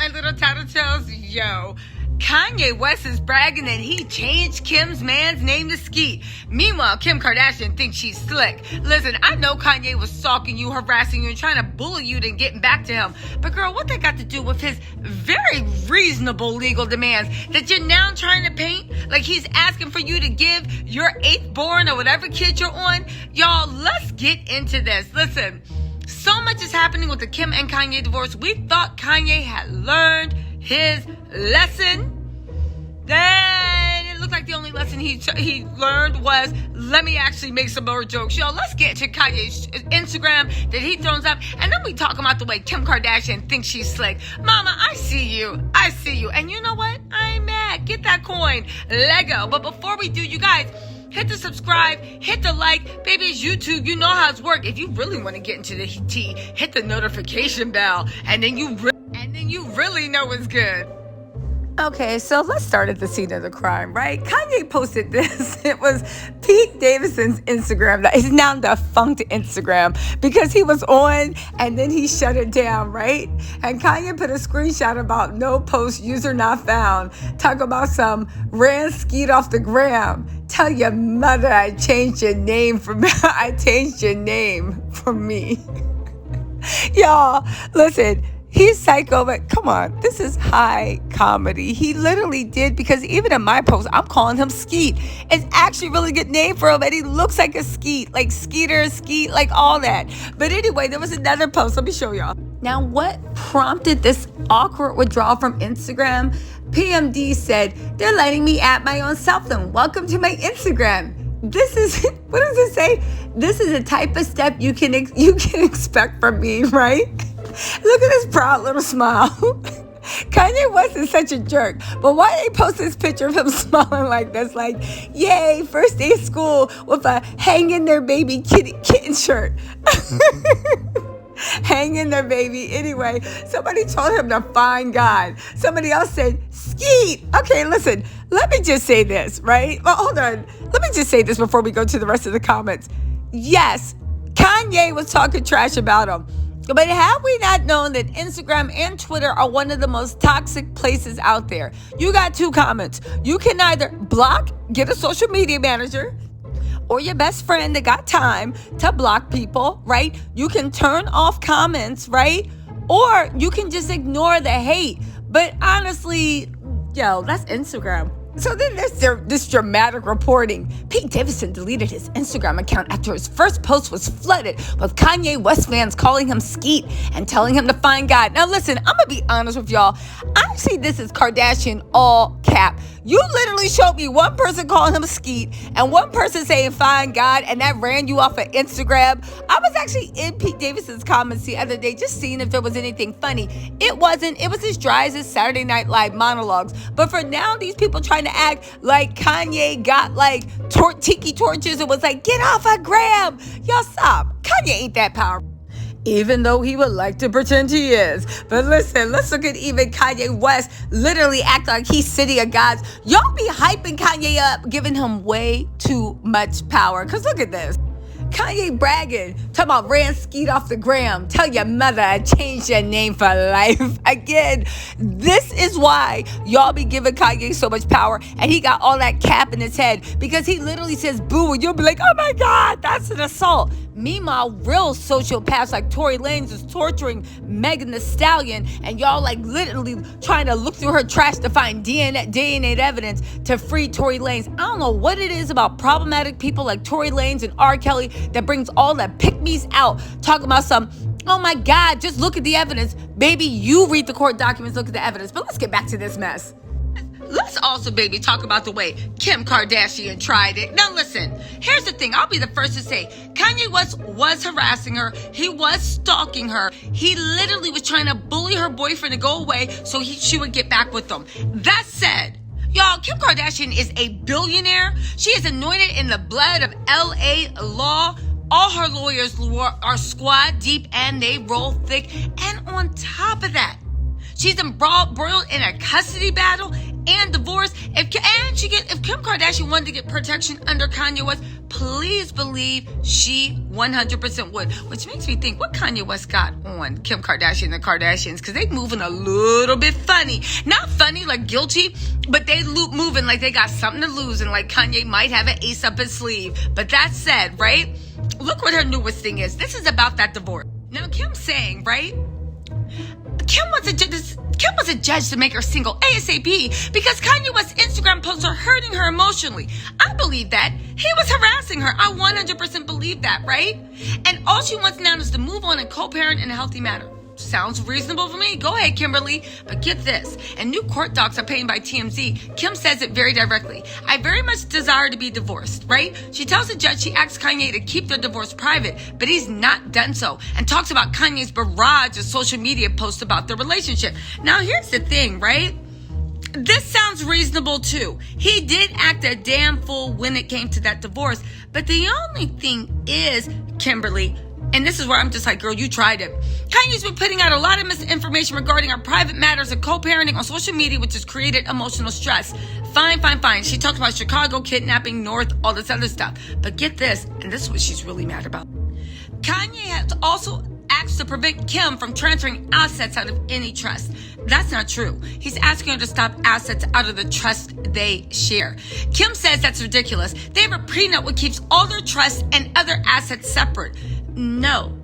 my little Tattle Tells? Yo, Kanye West is bragging that he changed Kim's man's name to Skeet. Meanwhile, Kim Kardashian thinks she's slick. Listen, I know Kanye was stalking you, harassing you, and trying to bully you to getting back to him. But girl, what that got to do with his very reasonable legal demands that you're now trying to paint like he's asking for you to give your 8th born or whatever kid you're on? Y'all, let's get into this. Listen, so much is happening with the Kim and Kanye divorce. We thought Kanye had learned his lesson. Then it looked like the only lesson he learned was, let me actually make some more jokes. Yo, let's get to Kanye's Instagram that he throws up, and then we talk about the way Kim Kardashian thinks she's slick. Mama, I see you. And you know what? I'm mad. Get that coin. Lego. But before we do, you guys, hit the subscribe, hit the like. Baby, it's YouTube. You know how it's worked. If you really want to get into the tea, hit the notification bell, and then you really know it's good. Okay, so let's start at the scene of the crime, right? Kanye posted this. It was Pete Davidson's Instagram. That is now defunct Instagram because he was on and then he shut it down, right? And Kanye put a screenshot about no post, user not found. Talk about some ran Skeet off the gram. Tell your mother I changed your name for me. I changed your name for me. Y'all, listen. He's psycho, but come on, this is high comedy. He literally did, because even in my post, I'm calling him Skeet. It's actually a really good name for him, and he looks like a Skeet, like Skeeter, Skeet, like all that. But anyway, there was another post. Let me show y'all. Now, what prompted this awkward withdrawal from Instagram? PMD said, they're letting me at my own self then. Welcome to my Instagram. This is, what does it say? This is the type of step you can expect from me, right? Look at this proud little smile. Kanye West is such a jerk. But why they post this picture of him smiling like this? Like, yay, first day of school with a hang in there baby kitten shirt. Hang in there, baby. Anyway, somebody told him to find God. Somebody else said, Skeet. Okay, listen, let me just say this, right? Well, hold on. Let me just say this before we go to the rest of the comments. Yes, Kanye was talking trash about him. But have we not known that Instagram and Twitter are one of the most toxic places out there? You got 2 comments. You can either block, get a social media manager, or your best friend that got time to block people, right? You can turn off comments, right? Or you can just ignore the hate. But honestly, yo, that's Instagram. So then there's this dramatic reporting. Pete Davidson deleted his Instagram account after his first post was flooded with Kanye West fans calling him Skeet and telling him to find God. Now listen, I'm going to be honest with y'all. I see this as Kardashian all cap. You literally showed me one person calling him Skeet and one person saying find God, and that ran you off of Instagram. I was actually in Pete Davidson's comments the other day just seeing if there was anything funny. It wasn't. It was as dry as his Saturday Night Live monologues. But for now, these people trying to act like Kanye got like tiki torches and was like, get off a gram. Y'all stop. Kanye ain't that powerful. Even though he would like to pretend he is. But listen, let's look at even Kanye West literally act like he's city of gods. Y'all be hyping Kanye up, giving him way too much power. Because look at this. Kanye bragging, talking about ran Skeet off the gram. Tell your mother I changed your name for life. Again, this is why y'all be giving Kanye so much power, and he got all that cap in his head because he literally says boo, and you'll be like, oh my God, that's an assault. Meanwhile, real sociopaths like Tory Lanez is torturing Megan Thee Stallion, and y'all like literally trying to look through her trash to find DNA evidence to free Tory Lanez. I don't know what it is about problematic people like Tory Lanez and R. Kelly that brings all the pick-me's out, talking about some, oh my God, just look at the evidence. Baby, you read the court documents, look at the evidence. But let's get back to this mess. Let's also, baby, talk about the way Kim Kardashian tried it. Now, listen, here's the thing. I'll be the first to say Kanye West was harassing her. He was stalking her. He literally was trying to bully her boyfriend to go away so she would get back with him. That said, y'all, Kim Kardashian is a billionaire. She is anointed in the blood of LA law. All her lawyers are squad deep and they roll thick. And on top of that, she's embroiled in a custody battle and divorce. If Kim Kardashian wanted to get protection under Kanye West, please believe she 100% would. Which makes me think, what Kanye West got on Kim Kardashian and the Kardashians? Because they moving a little bit funny. Not funny like guilty, but they moving like they got something to lose and like Kanye might have an ace up his sleeve. But that said, right? Look what her newest thing is. This is about that divorce. Now, Kim's saying, right? Kim was a judge to make her single ASAP because Kanye West's Instagram posts are hurting her emotionally. I believe that. He was harassing her. I 100% believe that, right? And all she wants now is to move on and co-parent in a healthy manner. Sounds reasonable for me. Go ahead, Kimberly. But get this. And new court docs are paid by TMZ. Kim says it very directly. I very much desire to be divorced, right? She tells the judge she asks Kanye to keep their divorce private, but he's not done so, and talks about Kanye's barrage of social media posts about their relationship. Now, here's the thing, right? This sounds reasonable too. He did act a damn fool when it came to that divorce. But the only thing is, Kimberly, and this is where I'm just like, girl, you tried it. Kanye's been putting out a lot of misinformation regarding our private matters of co-parenting on social media, which has created emotional stress. Fine. She talked about Chicago, kidnapping, North, all this other stuff. But get this, and this is what she's really mad about. Kanye has also asked to prevent Kim from transferring assets out of any trust. That's not true. He's asking her to stop assets out of the trust they share. Kim says that's ridiculous. They have a prenup which keeps all their trusts and other assets separate. No.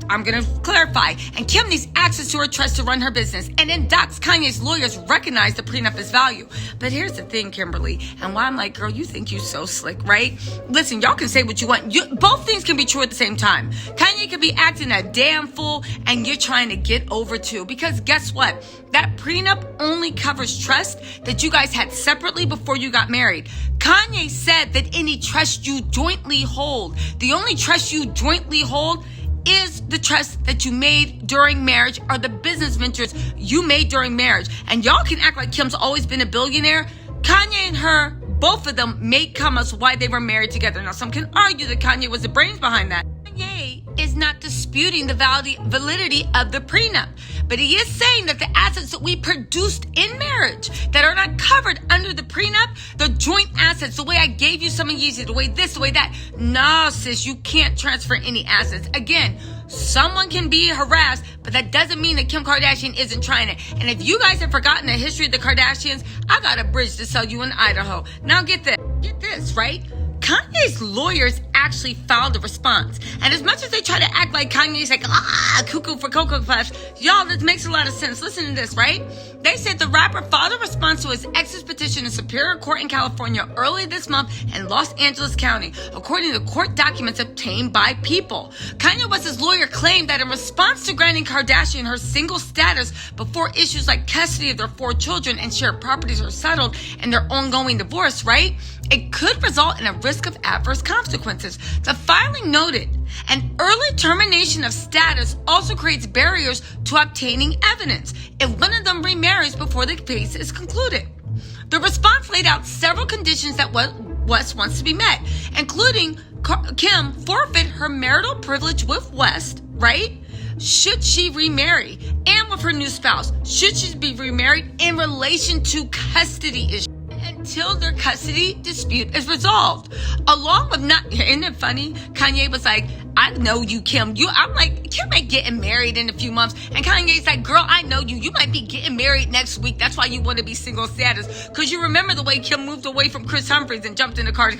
I'm going to clarify. And Kim needs access to her trust to run her business. And in docs, Kanye's lawyers recognize the prenup as value. But here's the thing, Kimberly, and why I'm like, girl, you think you so slick, right? Listen, y'all can say what you want. Both things can be true at the same time. Kanye could be acting a damn fool, and you're trying to get over too. Because guess what? That prenup only covers trust that you guys had separately before you got married. Kanye said that any trust you jointly hold, the only trust you jointly hold is the trust that you made during marriage or the business ventures you made during marriage. And y'all can act like Kim's always been a billionaire. Kanye and her, both of them, made comments why they were married together. Now, some can argue that Kanye was the brains behind that. Kanye is not disputing the validity of the prenup, but he is saying that the assets that we produced in marriage that are not covered under the prenup, the joint assets, the way I gave you some of Yeezy, the way this, the way that. No, sis, you can't transfer any assets. Again, someone can be harassed, but that doesn't mean that Kim Kardashian isn't trying it. And if you guys have forgotten the history of the Kardashians, I got a bridge to sell you in Idaho. Now get this, right? Kanye's lawyers actually filed a response. And as much as they try to act like Kanye's like, cuckoo for Cocoa Puffs, y'all, this makes a lot of sense. Listen to this, right? They said the rapper filed a response to his ex's petition in Superior Court in California early this month in Los Angeles County, according to court documents obtained by People. Kanye West's lawyer claimed that in response to granting Kardashian her single status before issues like custody of their 4 children and shared properties are settled in their ongoing divorce, right? It could result in a risk of adverse consequences. The filing noted an early termination of status also creates barriers to obtaining evidence if one of them remarries before the case is concluded. The response laid out several conditions that West wants to be met, including Kim forfeit her marital privilege with West, right? Should she remarry, and with her new spouse, should she be remarried in relation to custody issues until their custody dispute is resolved. Along with isn't it funny? Kanye was like, I know you, Kim. I'm like, Kim ain't getting married in a few months. And Kanye's like, girl, I know you. You might be getting married next week. That's why you want to be single status. Because you remember the way Kim moved away from Chris Humphries and jumped in the car,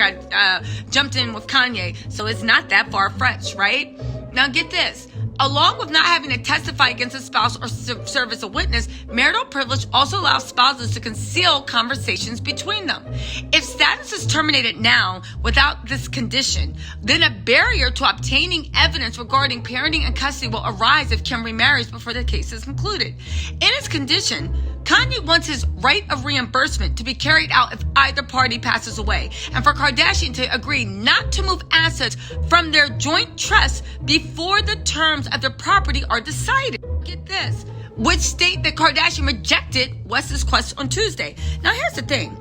jumped in with Kanye. So it's not that far-fetched, right? Now get this. Along with not having to testify against a spouse or serve as a witness, marital privilege also allows spouses to conceal conversations between them. If status is terminated now without this condition, then a barrier to obtaining evidence regarding parenting and custody will arise if Kim remarries before the case is concluded. In its condition, Kanye wants his right of reimbursement to be carried out if either party passes away, and for Kardashian to agree not to move assets from their joint trust before the terms of their property are decided. Get this, which state that Kardashian rejected West's quest on Tuesday. Now here's the thing.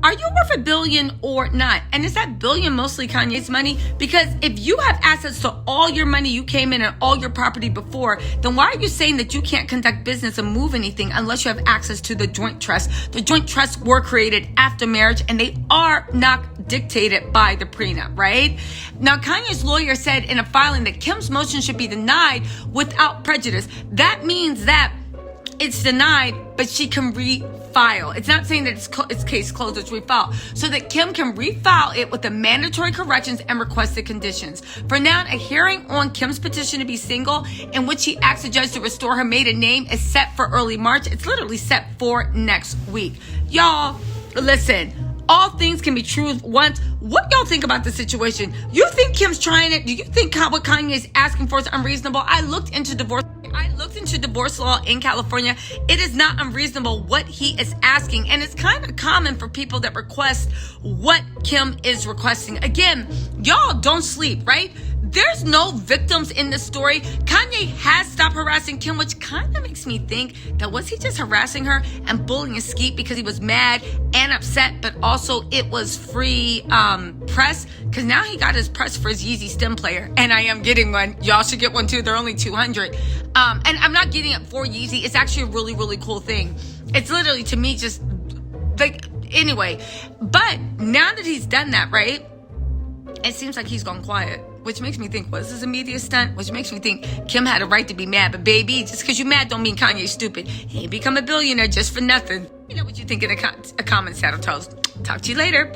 are you worth $1 billion or not? And is that billion mostly Kanye's money? Because if you have access to all your money you came in and all your property before, then why are you saying that you can't conduct business and move anything unless you have access to the joint trust? The joint trusts were created after marriage, and they are not dictated by the prenup, right? Now, Kanye's lawyer said in a filing that Kim's motion should be denied without prejudice. That means that it's denied, but she can refile. It's not saying that it's case closed, it's refile. So that Kim can refile it with the mandatory corrections and requested conditions. For now, a hearing on Kim's petition to be single, in which he asks the judge to restore her maiden name, is set for early March. It's literally set for next week. Y'all, listen. All things can be true once. What y'all think about the situation? You think Kim's trying it? Do you think what Kanye is asking for is unreasonable? I looked into divorce law in California. It is not unreasonable what he is asking. And it's kind of common for people that request what Kim is requesting. Again, y'all don't sleep, right? There's no victims in this story. Kanye has stopped harassing Kim, which kind of makes me think that was he just harassing her and bullying Skeet because he was mad and upset, but also it was free press, because now he got his press for his Yeezy stem player, and I am getting one. Y'all should get one too. They're only $200. And I'm not getting it for Yeezy. It's actually a really, really cool thing. It's literally, to me, just like, anyway. But now that he's done that, right, it seems like he's gone quiet. Which makes me think, was this a media stunt? Which makes me think Kim had a right to be mad. But baby, just because you're mad don't mean Kanye's stupid. He ain't become a billionaire just for nothing. You know what you think in the comments, Tattle Tells. Talk to you later. Bye.